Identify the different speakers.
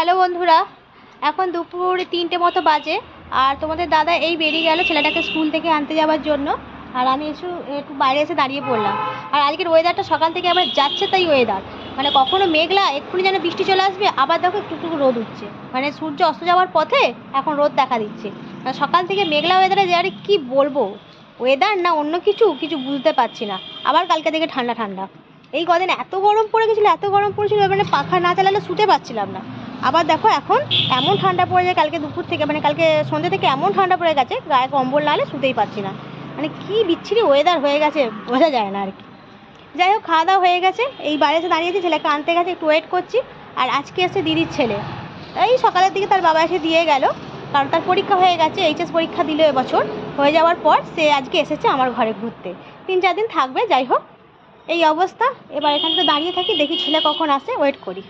Speaker 1: Hello বন্ধুরা, এখন দুপুর 3টে মতো বাজে। আর তোমাদের দাদা এই বেরিয়ে গেল ছেলেটাকে স্কুল থেকে আনতে যাওয়ার জন্য। আর আমি একটু বাইরে এসে দাঁড়িয়ে পড়লাম। আর আজকের ওয়েদারটা সকাল থেকে আবার যাচ্ছে তাই ওয়েদার, মানে কখনো মেঘলা, এক্ষুনি যেন বৃষ্টি চলে আসবে, আবার দেখো একটু একটু রোদ উঠছে, মানে সূর্য অস্ত যাওয়ার পথে এখন রোদ দেখা দিচ্ছে। মানে সকাল থেকে মেঘলা ওয়েদারে যে আর কি বলবো, ওয়েদার না অন্য কিছু কিছু বুঝতে পারছি না। আবার কালকে থেকে ঠান্ডা ঠান্ডা, এই কদিন এত গরম পড়ে গেছিলো, এত গরম পড়েছিল, মানে পাখা না চালালে শুতে পারছিলাম না। আবার দেখো এখন এমন ঠান্ডা পড়ে যায়, কালকে দুপুর থেকে মানে কালকে সন্ধ্যে থেকে এমন ঠান্ডা পড়ে গেছে, গায়ে কম্বল না হলে শুতেই পারছি না। মানে কি বিচ্ছিরি ওয়েদার হয়ে গেছে, বোঝা যায় না আর কি। যাই হোক, খাওয়া দাওয়া হয়ে গেছে, এই বাইরে এসে দাঁড়িয়েছি, ছেলেকে আনতে গেছে, একটু ওয়েট করছি। আর আজকে এসে দিদির ছেলে, এই সকালের দিকে তার বাবা এসে দিয়ে গেল, কারণ তার পরীক্ষা হয়ে গেছে, এইচএস পরীক্ষা দিল এবছর। হয়ে যাওয়ার পর সে আজকে এসেছে আমার ঘরে ঘুরতে, 3-4 দিন থাকবে। যাই হোক, এই অবস্থা। এবার এখান থেকে দাঁড়িয়ে থাকি, দেখি ছেলে কখন আসে, ওয়েট করি।